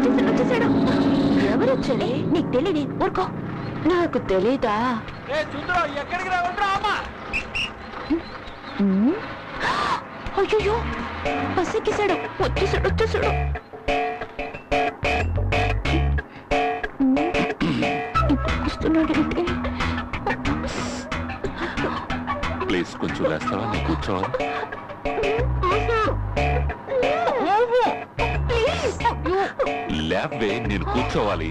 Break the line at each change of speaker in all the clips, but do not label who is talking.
వచ్చేసాడు. ఎవరు వచ్చాడే? నీకు తెలియదే, ఊరుకో. నాకు తెలీదా?
ఎక్కడికి రావట్రా అమ్మా?
అయ్యో బస్ ఎక్కేసాడు. వచ్చేసాడు. వస్తున్నాడంటే
ప్లీజ్ కొంచెం లేస్తావా? నేను కూర్చోవాలి. లేవే, నేను కూర్చోవాలి.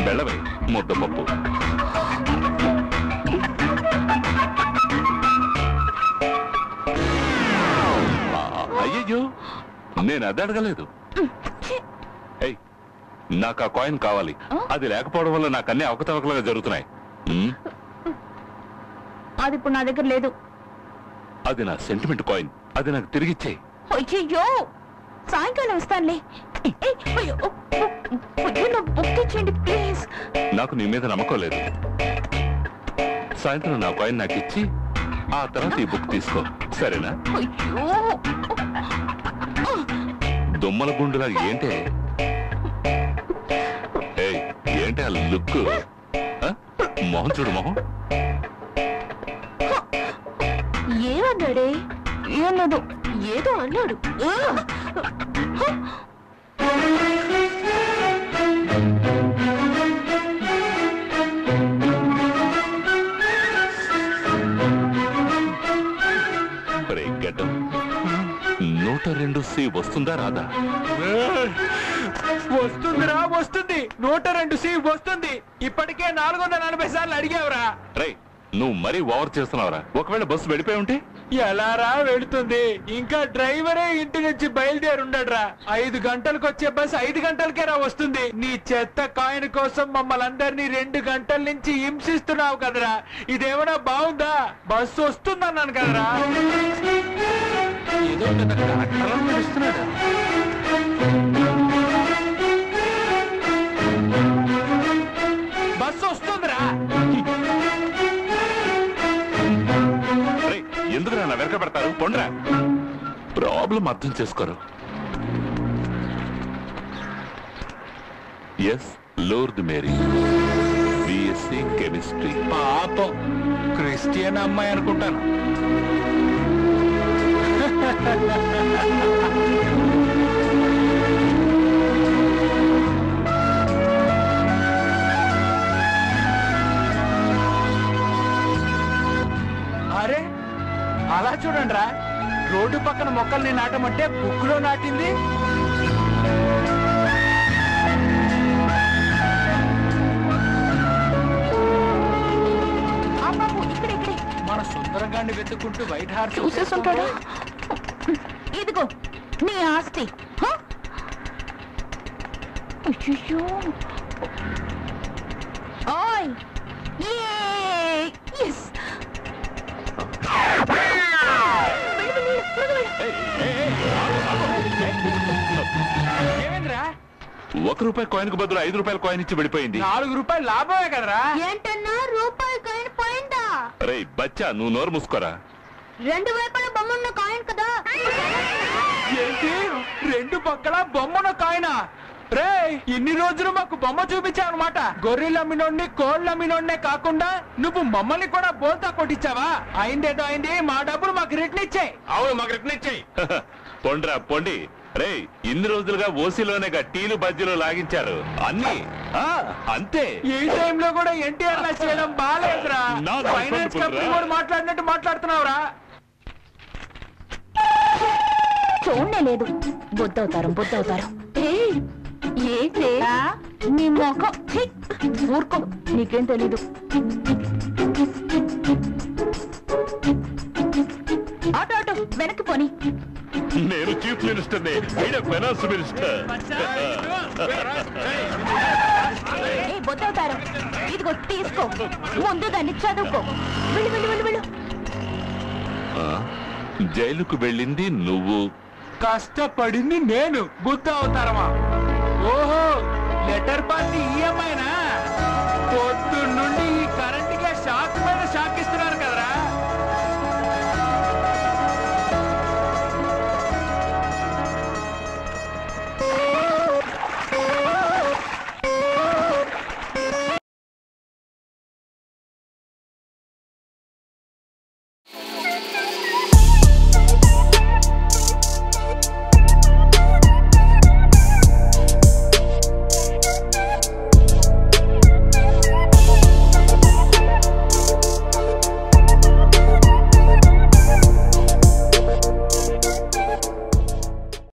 బెళ్ళవే ముద్దపప్పు. అయ్యయ్యో, నేను అది అడగలేదు. నాకు ఆ కాయిన్ కావాలి. అది లేకపోవడం వల్ల నాకు అన్ని అవకతవకలుగా జరుగుతున్నాయి.
అది ఇప్పుడు నా దగ్గర లేదు.
అది నా సెంటిమెంట్ కాయిన్. అది నాకు తిరిగిచ్చేయి.
అయ్యో సాయంకాలం ఇస్తానులే. ప్లీజ్.
నాకు నీ మీద నమ్మకం లేదు. సాయంత్రం నా కాయిన్ నాకు ఇచ్చి ఆ తర్వాత ఈ బుక్ తీసుకో, సరేనా? దుమ్మల గుండులా ఏంటే? ఏంటి ఆ లుక్? మొహం చూడు, మొహం.
ఏమన్నాడే? ఏమన్నాడు? ఏదో అన్నాడు.
గడ్డం 102C వస్తుందా రాదా?
వస్తుందిరా, వస్తుంది. 102C వస్తుంది. ఇప్పటికే 440 సార్లు అడిగావురా.
రే, నువ్వు మరీ ఓవర్ చేస్తున్నావురా. ఒకవేళ బస్సు వెళ్ళిపోయి ఉంటే
ఎలారా వెళుతుంది? ఇంకా డ్రైవరే ఇంటి నుంచి బయలుదేరుండడ్రా. 5 గంటలకు వచ్చే బస్సు 5 గంటలకే రా వస్తుంది. నీ చెత్త కాయిన్ కోసం మమ్మల్ని అందరినీ 2 గంటల నుంచి హింసిస్తున్నావు కదరా. ఇదేమన్నా బాగుందా? బస్సు వస్తుందన్నాను కదరా. ఏదో నడుస్తున్నాడు. బస్సు వస్తుందిరా.
ఎందుకు నా వెనక పెడతారు? పొండ్రా. ప్రాబ్లం అర్థం చేసుకోరు. Yes, Lourdes Mary, BSc chemistry.
పాపం క్రిస్టియన్ అమ్మాయి అనుకుంటాను. అరే అలా చూడండి రా. రోడ్డు పక్కన మొక్కల్ని నాటమంటే బుక్ లో నాటింది. మన సుందరంగాన్ని వెతుక్కుంటూ వైట్ హార్స్
చూసేస్తుంటాడు. ఇదిగో నీ ఆస్తి. అయ్యో ఓయ్ yes.
ఏమేంద్రా?
₹1 కాయిన్ కు బదులు ₹5 కాయిన్ ఇచ్చి వెళ్ళిపోయింది.
₹4 లాభమే కదరా.
ఏంటన్నా రూపాయి కాయిన్ పోయిందా?
రే బచ్చా, నువ్వు నోరు మూసుకోరా.
2 వైపుల బొమ్మన్న కాయిన్ కదా.
ఏంటి 2 పక్కల బొమ్మన కాయినా? రే, ఇన్ని రోజులు మాకు బొమ్మ చూపించావు అనమాట. గొర్రెలు అమ్మినోడ్ని, కోళ్ళు అమ్మినోడ్నే కాకుండా నువ్వు మమ్మల్ని కూడా బోల్తా కొట్టించావా? అయిందేదో అయింది. మా డబ్బులు మాకు రిటర్న్ ఇచ్చాయి.
అవును, మాకు రిటర్న్ ఇచ్చాయి. పొండ్రా పొండి. రే, ఇన్ని రోజులుగా ఓసీలోనే టీలు బజ్జీలు లాగించారు అన్ని. అంతే.
ఈ టైంలో కూడా ఎన్టీఆర్ లా చేయడం బాగాలేదురా. ఫైనాన్స్ కంపెనీ కూడా మాట్లాడినట్టు మాట్లాడుతున్నావురా.
చూడనే లేదు. బుద్ధవుతారు. ఏంటి నీ మొఖం? ఊరుకో, నీకేం తెలీదు. ఆటో వెనక్కి పోని.
నేను చీఫ్ మినిస్టర్ ని, ఫైనాన్స్ మినిస్టర్.
బొద్దవుతారు. ఇదిగో తీసుకో, ముందు దాన్ని చదువుకో. వెళ్ళు.
జైలుకు వెళ్ళింది నువ్వు,
కష్టపడింది నేను. బుద్ధ అవతారమా? ఓహో, లెటర్ పార్టీ ఈ అమ్మాయినా?